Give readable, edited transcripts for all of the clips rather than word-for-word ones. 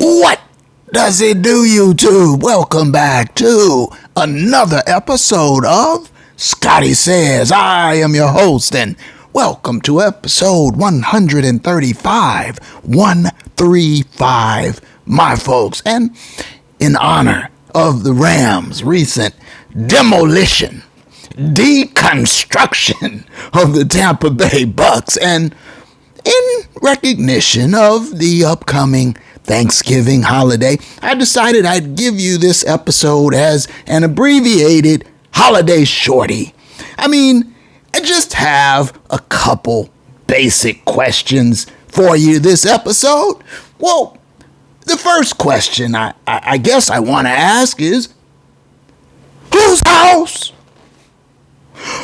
What does it do, YouTube? Welcome back to another episode of Scotty Says. I am your host, and welcome to episode 135, 135, my folks. And in honor of the Rams' recent demolition, deconstruction of the Tampa Bay Bucks, and in recognition of the upcoming Thanksgiving holiday, I decided I'd give you this episode as an abbreviated holiday shorty. I just have a couple basic questions for you this episode. Well, the first question I guess I want to ask is, whose house?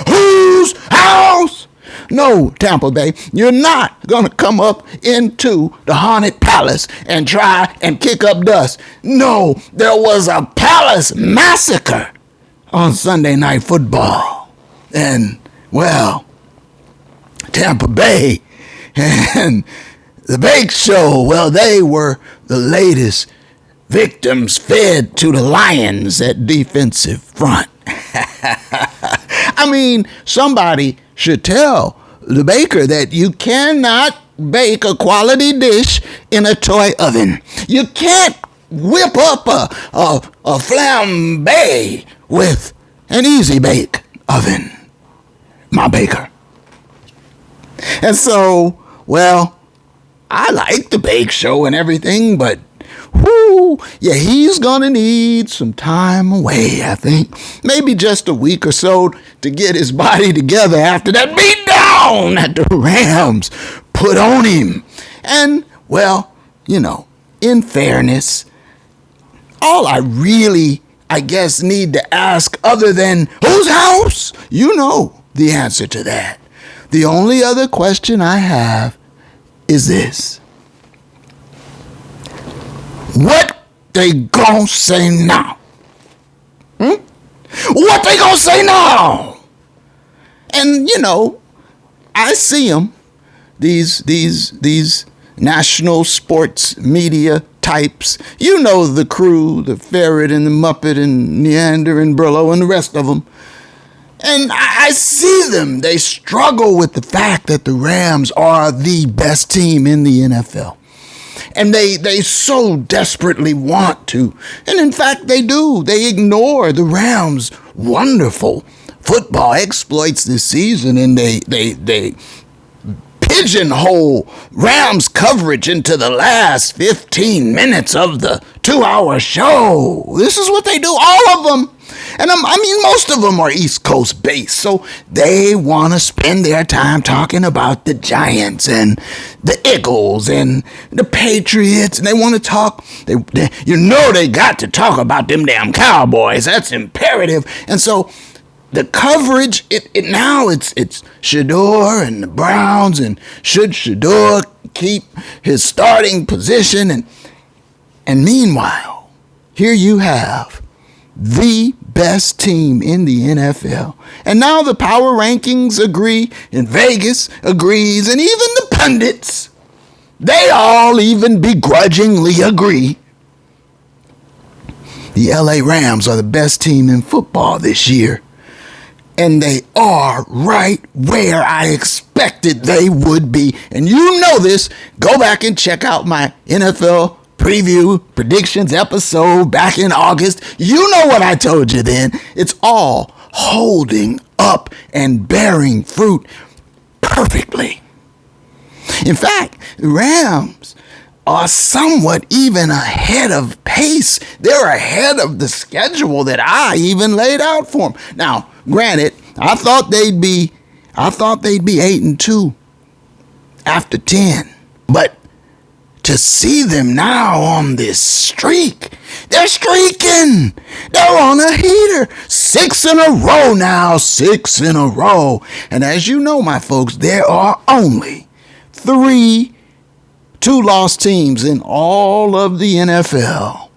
Whose house? No, Tampa Bay, you're not going to come up into the haunted palace and try and kick up dust. No, there was a palace massacre on Sunday Night Football. And, well, Tampa Bay and the Bake Show, well, they were the latest victims fed to the Lions at defensive front. Somebody should tell the baker that you cannot bake a quality dish in a toy oven. You can't whip up a flambe with an easy bake oven, my baker. And so, well, I like the Bake Show and everything, but he's gonna need some time away, I think. Maybe just a week or so to get his body together after that beatdown that the Rams put on him. And, well, in fairness, all I really, need to ask other than, whose house? You know the answer to that. The only other question I have is this. What they gonna say now? What they gonna say now? And, I see them, these national sports media types. You know the crew, the Ferret and the Muppet and Neander and Brillo and the rest of them. And I see them. They struggle with the fact that the Rams are the best team in the NFL. And they so desperately want to. And in fact, they do. They ignore the Rams' wonderful football exploits this season, and they pigeonhole Rams coverage into the last 15 minutes of the 2-hour show. This is what they do, all of them. And most of them are East Coast based, so they want to spend their time talking about the Giants and the Eagles and the Patriots, and they want to talk, they got to talk about them damn Cowboys. That's imperative. And so the coverage, it's Shador and the Browns, and should Shador keep his starting position? And meanwhile, here you have the best team in the NFL. And now the power rankings agree, and Vegas agrees, and even the pundits, they all even begrudgingly agree. The LA Rams are the best team in football this year. And they are right where I expected they would be. And you know this. Go back and check out my NFL preview predictions episode back in August. You know what I told you then. It's all holding up and bearing fruit perfectly. In fact, the Rams are somewhat even ahead of pace. They're ahead of the schedule that I even laid out for them. Now, granted, I thought they'd be 8-2 after 10, but to see them now on this streak, they're streaking. They're on a heater. 6 in a row now, 6 in a row. And as you know, my folks, there are only 3 two-loss teams in all of the NFL.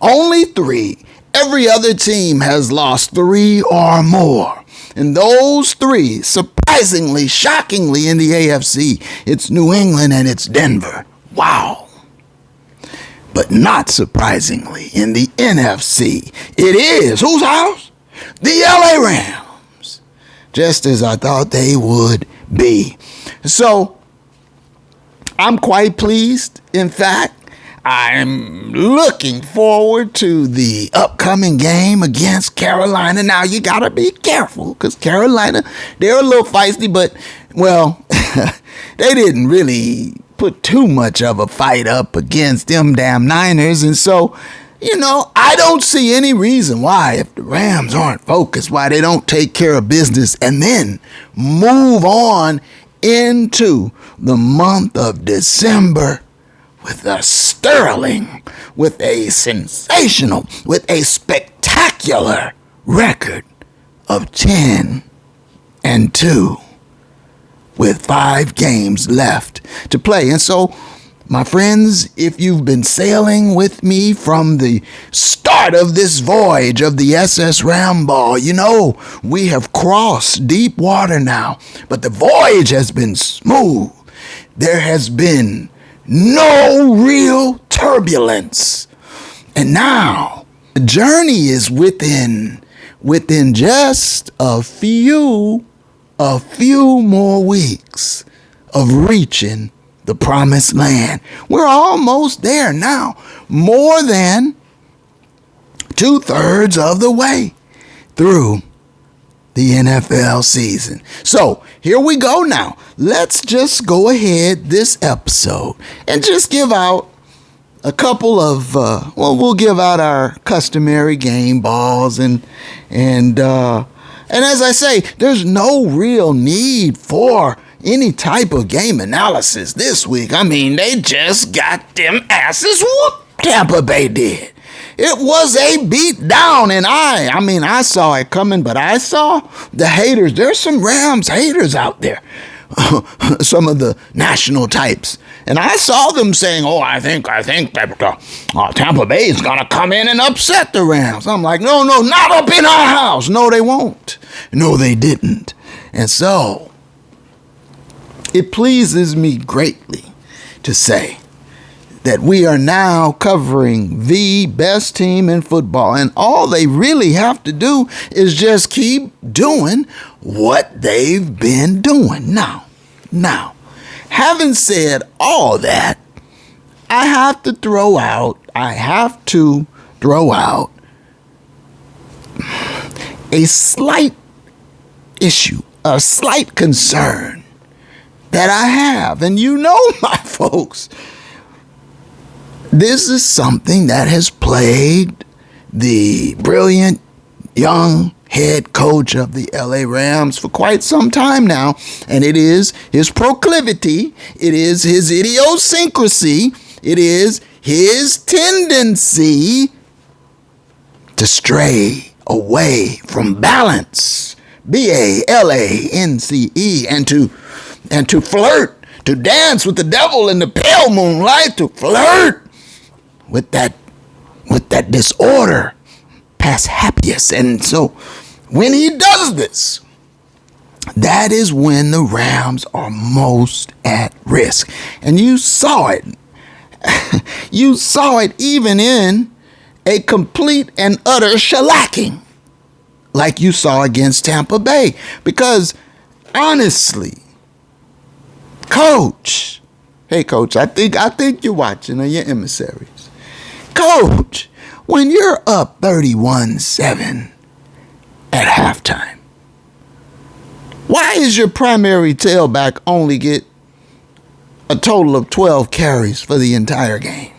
Only 3. Every other team has lost 3 or more. And those 3, surprisingly, shockingly in the AFC, it's New England and it's Denver. Wow. But not surprisingly, in the NFC, it is whose house? The LA Rams. Just as I thought they would be. So, I'm quite pleased. In fact, I'm looking forward to the upcoming game against Carolina. Now, you got to be careful because Carolina, they're a little feisty, but, well, they didn't really put too much of a fight up against them damn Niners. And so, I don't see any reason why, if the Rams aren't focused, why they don't take care of business and then move on into the month of December with a sterling, with a sensational, with a spectacular record of 10-2 with 5 games left to play. And so, my friends, if you've been sailing with me from the start of this voyage of the SS Ramball, we have crossed deep water now, but the voyage has been smooth. There has been no real turbulence. And now the journey is within just a few more weeks of reaching the promised land. We're almost there now, more than 2/3 of the way through the NFL season. So here we go now. Let's just go ahead this episode and just give out a couple of, we'll give out our customary game balls and as I say, there's no real need for any type of game analysis this week. I mean, they just got them asses whooped. Tampa Bay did. It was a beat down, and I saw it coming, but I saw the haters. There's some Rams haters out there, some of the national types. And I saw them saying, I think that Tampa Bay is going to come in and upset the Rams. I'm like, no, not up in our house. No, they won't. No, they didn't. And so, it pleases me greatly to say that we are now covering the best team in football. And all they really have to do is just keep doing what they've been doing. Now, having said all that, I have to throw out a slight issue, a slight concern that I have. And my folks, this is something that has plagued the brilliant young head coach of the LA Rams for quite some time now, and it is his proclivity, it is his idiosyncrasy, it is his tendency to stray away from balance, BALANCE, and to flirt, to dance with the devil in the pale moonlight, to flirt with that disorder past happiest. And so when he does this, that is when the Rams are most at risk. And you saw it. You saw it even in a complete and utter shellacking like you saw against Tampa Bay. Because honestly, Coach, hey Coach, I think you're watching, or your emissaries. Coach, when you're up 31-7 at halftime, why is your primary tailback only get a total of 12 carries for the entire game?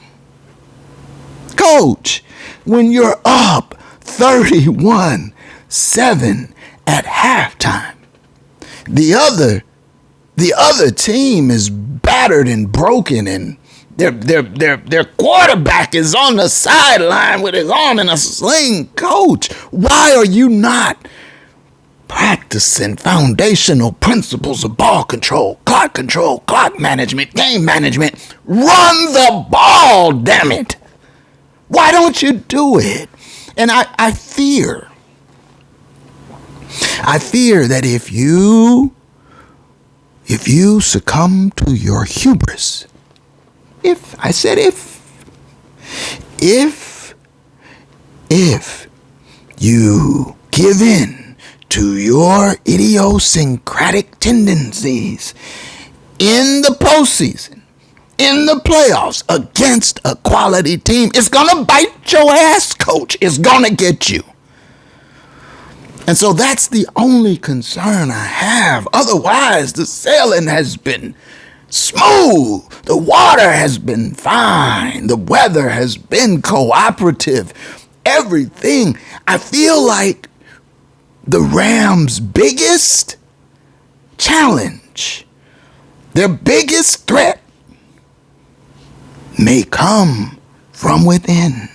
Coach, when you're up 31-7 at halftime, the other team is battered and broken, and their quarterback is on the sideline with his arm in a sling. Coach, why are you not practicing foundational principles of ball control, clock management, game management? Run the ball, damn it. Why don't you do it? And I fear that if you succumb to your hubris, if if you give in to your idiosyncratic tendencies in the postseason, in the playoffs, against a quality team, it's going to bite your ass, coach. It's going to get you. And so that's the only concern I have. Otherwise, the sailing has been smooth. The water has been fine. The weather has been cooperative. Everything. I feel like the Rams' biggest challenge, their biggest threat, may come from within.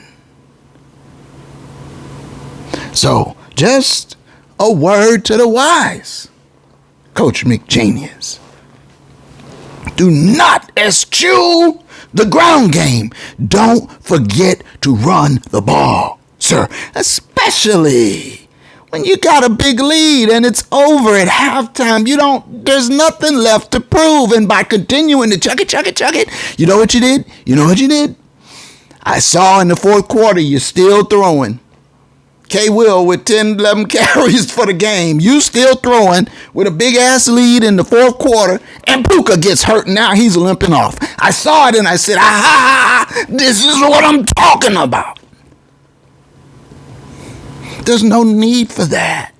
So, just a word to the wise, Coach McGenius. Do not eschew the ground game. Don't forget to run the ball, sir. Especially when you got a big lead and it's over at halftime. There's nothing left to prove. And by continuing to chuck it, you know what you did? I saw in the fourth quarter, you're still throwing. K. Will with 10, 11 carries for the game. You still throwing with a big-ass lead in the fourth quarter, and Puka gets hurt, and now he's limping off. I saw it, and I said, this is what I'm talking about. There's no need for that.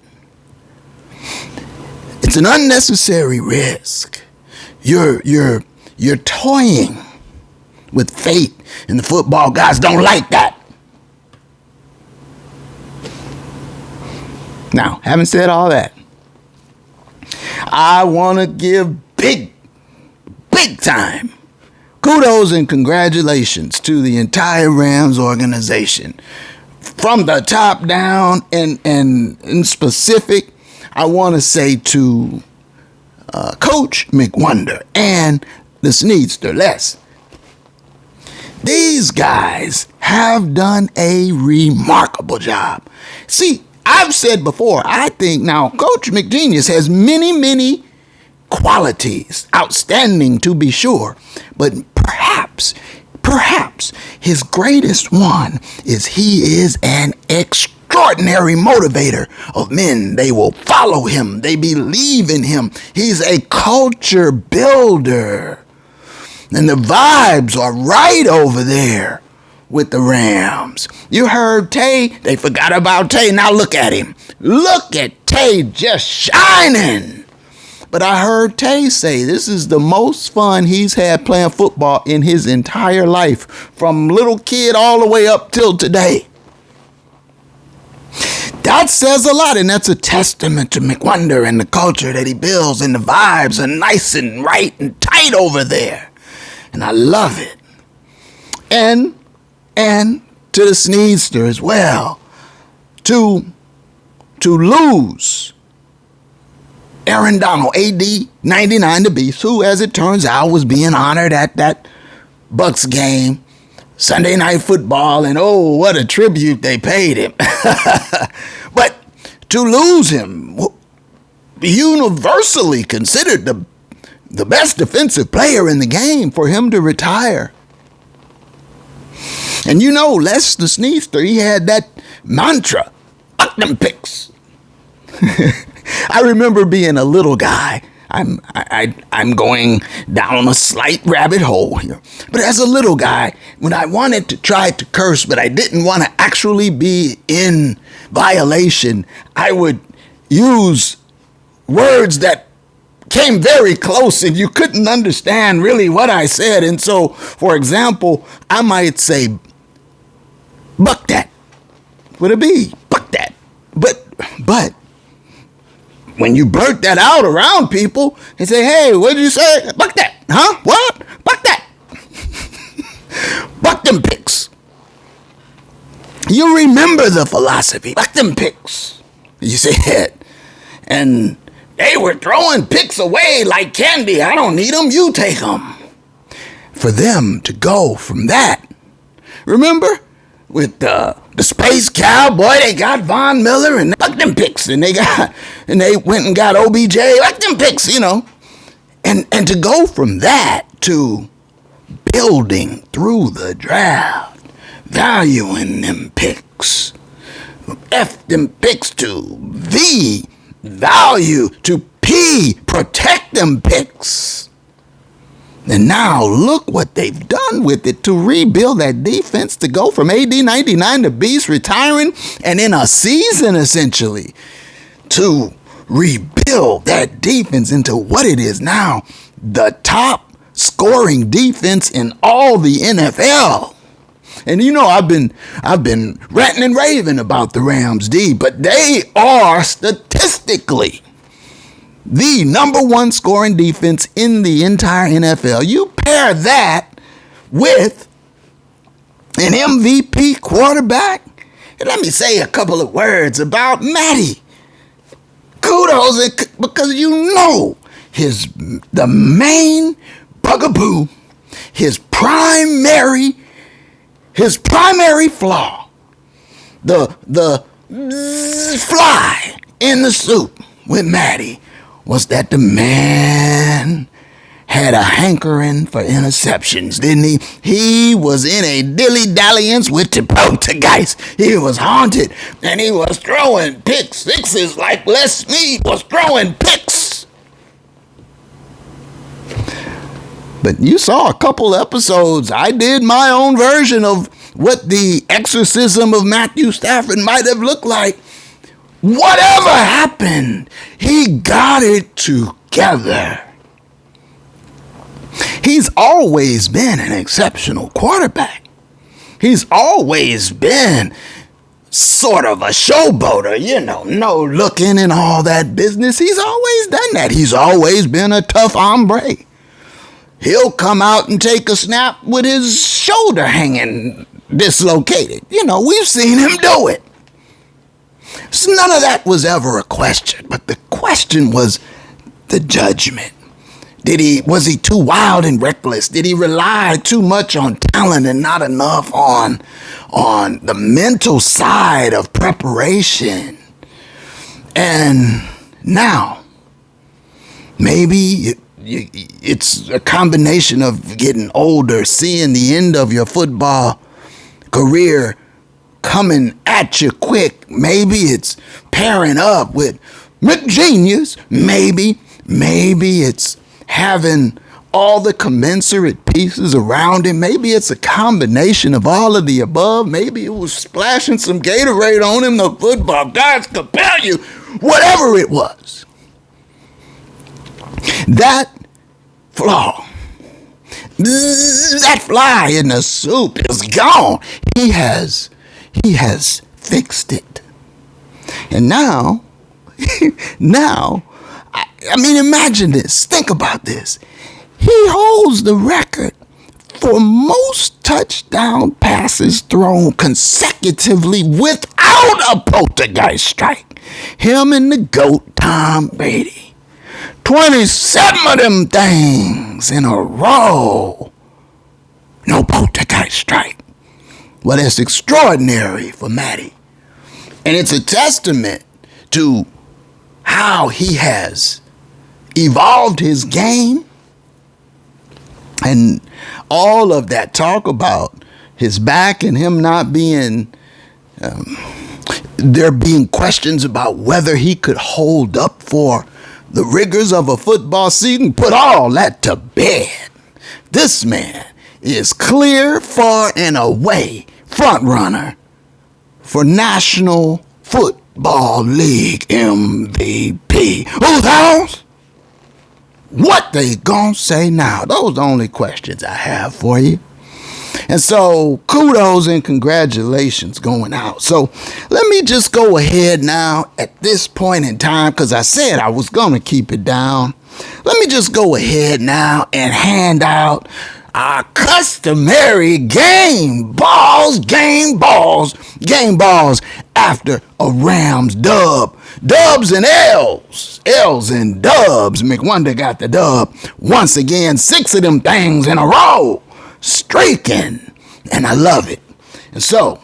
It's an unnecessary risk. You're toying with fate, and the football guys don't like that. Now, having said all that, I want to give big time kudos and congratulations to the entire Rams organization. From the top down, and in specific, I want to say to Coach McWonder and the Sneedster Les. These guys have done a remarkable job. See, I've said before, I think now Coach McGenius has many qualities, outstanding to be sure, but perhaps his greatest one is he is an extraordinary motivator of men. They will follow him. They believe in him. He's a culture builder. And the vibes are right over there with the Rams. You heard Tay. They forgot about Tay. Now look at him. Look at Tay just shining. But I heard Tay say this is the most fun he's had playing football in his entire life, from little kid all the way up till today. That says a lot, and that's a testament to McWonder and the culture that he builds, and the vibes are nice and right and tight over there. And I love it. And to the Sneedster as well, to lose Aaron Donald, AD 99 the Beast, who, as it turns out, was being honored at that Bucks game, Sunday Night Football, and oh, what a tribute they paid him. But to lose him, universally considered the best defensive player in the game, for him to retire. And you know, Les the Sneedster, he had that mantra, up them picks. I remember being a little guy. I'm going down a slight rabbit hole here. But as a little guy, when I wanted to try to curse, but I didn't want to actually be in violation, I would use words that came very close and you couldn't understand really what I said. And so, for example, I might say, buck that with a B, buck that. But when you blurt that out around people and say, hey, what did you say? Buck that. Huh? What? Buck that. Buck them picks. You remember the philosophy. Buck them picks. You said. And they were throwing picks away like candy. I don't need them. You take them. For them to go from that. Remember? With the Space Cowboy, they got Von Miller and buck them picks, and they went and got OBJ, buck them picks, you know. And to go from that to building through the draft, valuing them picks. F them picks to V, value to P, protect them picks. And now look what they've done with it to rebuild that defense, to go from AD 99 to Beast retiring, and in a season essentially to rebuild that defense into what it is now, the top scoring defense in all the NFL. And you know, I've been ranting and raving about the Rams D, but they are statistically the number one scoring defense in the entire NFL. You pair that with an MVP quarterback, and let me say a couple of words about Matty. Kudos, because you know the main bugaboo, his primary flaw, the fly in the soup with Matty, was that the man had a hankering for interceptions, didn't he? He was in a dilly-dalliance with the poltergeist. He was haunted, and he was throwing pick sixes like Les Snead was throwing picks. But you saw a couple episodes. I did my own version of what the exorcism of Matthew Stafford might have looked like. Whatever happened, he got it together. He's always been an exceptional quarterback. He's always been sort of a showboater, no looking and all that business. He's always done that. He's always been a tough hombre. He'll come out and take a snap with his shoulder hanging dislocated. We've seen him do it. So none of that was ever a question, but the question was the judgment. Was he too wild and reckless? Did he rely too much on talent and not enough on the mental side of preparation? And now, maybe it's a combination of getting older, seeing the end of your football career coming at you quick. Maybe it's pairing up with McGenius. Maybe it's having all the commensurate pieces around him. Maybe it's a combination of all of the above. Maybe it was splashing some Gatorade on him. The football guys compel you. Whatever it was, that flaw, that fly in the soup is gone. He has fixed it. And now, I mean, imagine this. Think about this. He holds the record for most touchdown passes thrown consecutively without a poltergeist strike. Him and the GOAT, Tom Brady. 27 of them things in a row. No poltergeist strike. Well, that's extraordinary for Matty. And it's a testament to how he has evolved his game. And all of that talk about his back and him not being, there being questions about whether he could hold up for the rigors of a football season, put all that to bed. This man is clear, far and away front runner for National Football League MVP. Who's house? What they gonna say now? Those are the only questions I have for you. And so kudos and congratulations going out. So let me just go ahead now at this point in time, because I said I was going to keep it down. Let me just go ahead now and hand out our customary game balls after a Rams dub. Dubs and L's and dubs. McWonder got the dub. Once again, 6 of them things in a row. Streaking. And I love it. And so,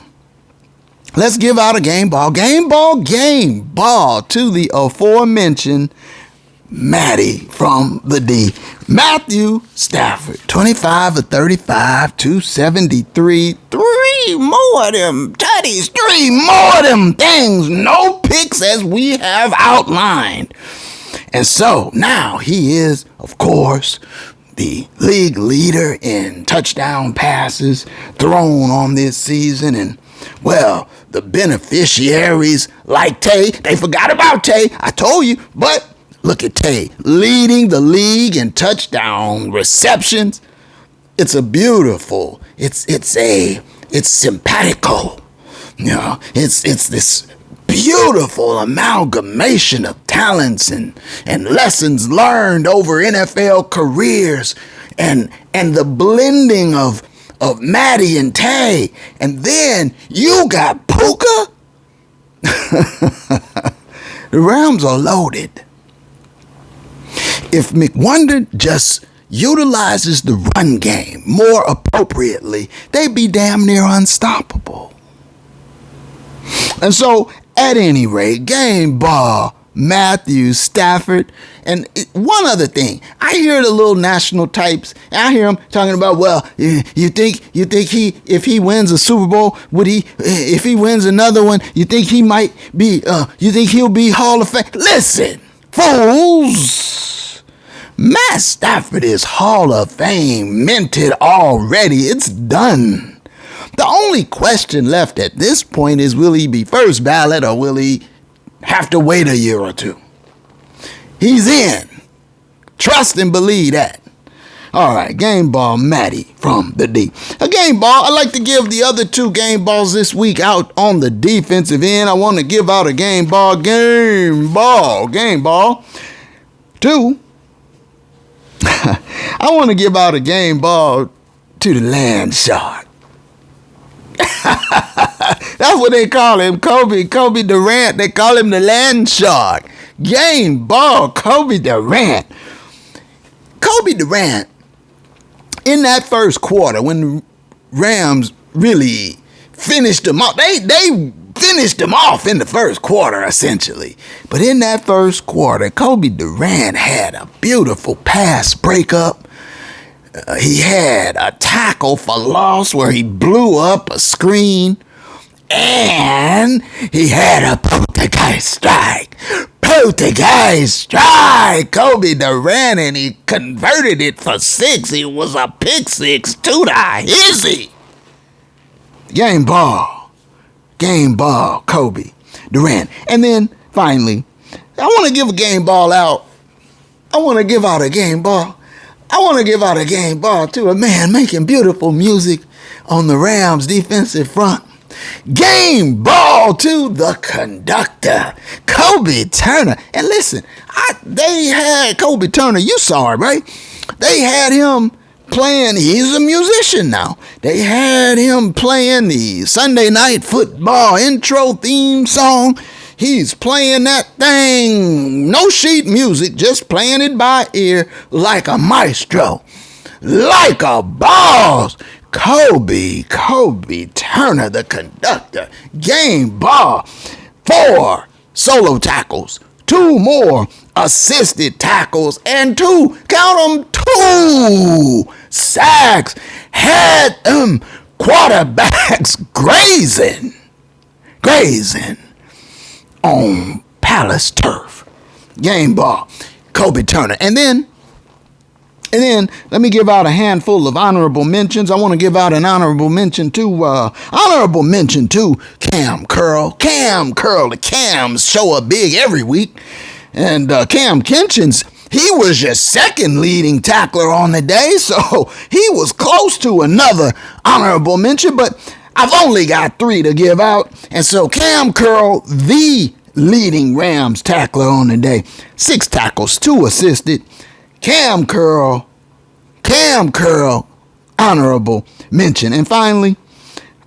let's give out a game ball. Game ball to the aforementioned Matty from the D. Matthew Stafford, 25 of 35, 273, 3 more of them tutties, 3 more of them things, no picks as we have outlined. And so now he is, of course, the league leader in touchdown passes thrown on this season. And, well, the beneficiaries like Tay, they forgot about Tay, I told you, but look at Tay leading the league in touchdown receptions. It's a beautiful, it's simpatico. You know, it's this beautiful amalgamation of talents and lessons learned over NFL careers and the blending of Matty and Tay. And then you got Puka. The Rams are loaded. If McWonder just utilizes the run game more appropriately, they'd be damn near unstoppable. And so, at any rate, game ball, Matthew Stafford. And one other thing, I hear the little national types, and I hear them talking about, well, you think if he wins a Super Bowl, if he wins another one, you think he might be, you think he'll be Hall of Fame? Listen, fools. Matt Stafford is Hall of Fame minted already. It's done. The only question left at this point is, will he be first ballot or will he have to wait a year or two? He's in. Trust and believe that. All right, game ball Matty from the D. A game ball, I like to give the other 2 game balls this week out on the defensive end. I want to give out a game ball. 2. I want to give out a game ball to the land shark. That's what they call him, Kobe Durant. They call him the land shark. Game ball, Kobe Durant. Kobe Durant, in that first quarter, when the Rams really finished them off, they finished them off in the first quarter, essentially. But in that first quarter, Kobe Durant had a beautiful pass breakup. He had a tackle for loss where he blew up a screen. And he had a poltergeist strike. Kobe Durant, and he converted it for 6. It was a pick 6 to the hizzy. Game ball, Kobe Durant. And then, finally, I want to give a game ball out. I want to give out a game ball to a man making beautiful music on the Rams defensive front. Game ball to the conductor, Kobe Turner. And listen, they had Kobe Turner, you saw it, right? They had him playing, he's a musician now. They had him playing the Sunday Night Football intro theme song. He's playing that thing, no sheet music, just playing it by ear like a maestro, like a boss. Kobe Turner, the conductor. Game ball. 4 solo tackles, 2 more assisted tackles, and 2, count them, 2 sacks. Had them quarterbacks grazing on Palace turf. Game ball, Kobe Turner. And then let me give out a handful of honorable mentions. I want to give out an honorable mention to Cam Curl. The Cams show up big every week. And Cam Kinchins, he was your second leading tackler on the day, so he was close to another honorable mention, but I've only got 3 to give out. And so Cam Curl, the leading Rams tackler on the day, 6 tackles, 2 assisted. Cam Curl, honorable mention. And finally,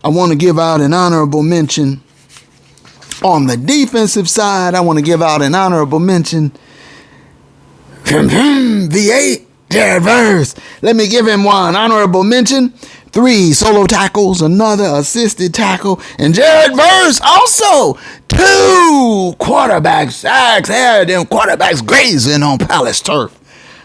I want to give out an honorable mention on the defensive side. I want to give out an honorable mention. V8, Jared Verse. Let me give him one honorable mention. 3 solo tackles, another assisted tackle, and Jared Verse also 2 2 quarterback sacks. Had them quarterbacks grazing on Palace turf.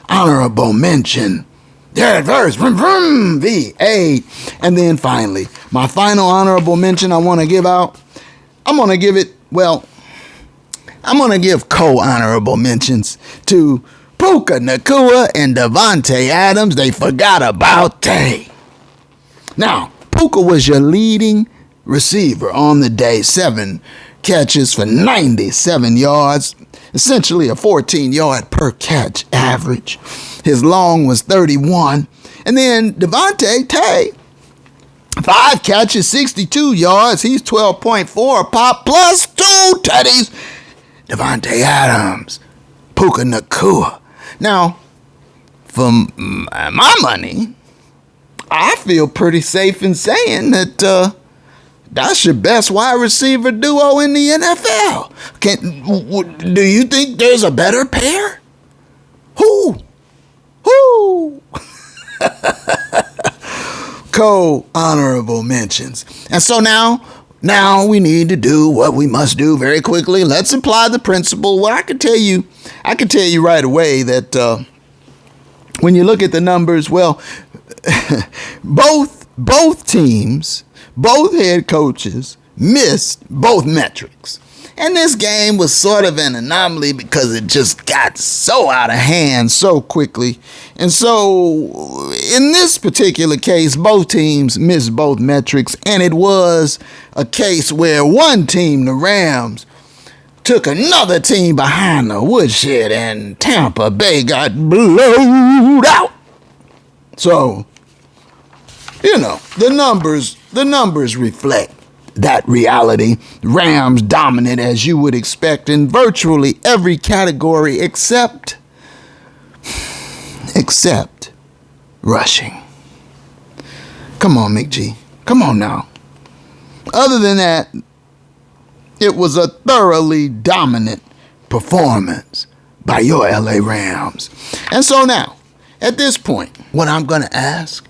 Honorable mention. Derek Verse, vroom, vroom, V8. And then finally, my final honorable mention I want to give out. I'm going to give co-honorable mentions to Puka Nacua and Devontae Adams. They forgot about Tay. Now, Puka was your leading receiver on the day. 7 catches for 97 yards. Essentially a 14-yard per catch average. His long was 31. And then Devontae Tay, 5 catches, 62 yards. He's 12.4 a pop plus 2 tutties. Devontae Adams, Puka Nacua. Now, for my money, I feel pretty safe in saying that that's your best wide receiver duo in the NFL. Do you think there's a better pair? Who? Co-honorable mentions. And so now we need to do what we must do very quickly. Let's apply the principle. Well, I can tell you right away that when you look at the numbers, well, both teams, both head coaches missed both metrics. And this game was sort of an anomaly because it just got so out of hand so quickly. And so in this particular case, both teams missed both metrics. And it was a case where one team, the Rams, took another team behind the woodshed and Tampa Bay got blowed out. So, the numbers reflect that reality. Rams dominant as you would expect in virtually every category except rushing. Come on, McG. Come on now. Other than that, it was a thoroughly dominant performance by your LA Rams. And so now, at this point, what I'm going to ask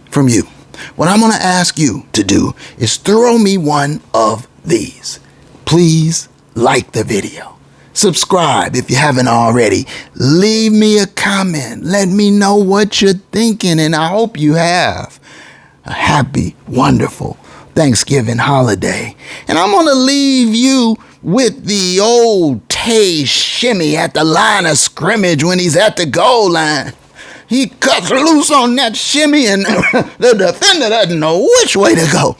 from you, what I'm going to ask you to do is throw me one of these. Please like the video. Subscribe if you haven't already. Leave me a comment. Let me know what you're thinking, and I hope you have a happy, wonderful Thanksgiving holiday. And I'm going to leave you with the old Tay shimmy at the line of scrimmage when he's at the goal line. He cuts loose on that shimmy and the defender doesn't know which way to go.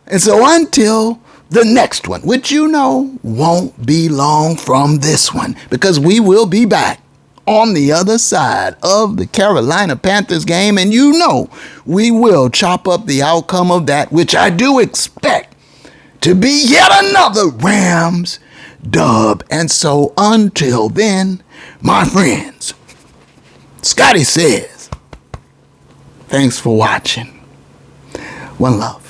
And so until the next one, which won't be long from this one, because we will be back on the other side of the Carolina Panthers game, and we will chop up the outcome of that, which I do expect to be yet another Rams dub. And so until then, my friends, Scotty says, thanks for watching. One love.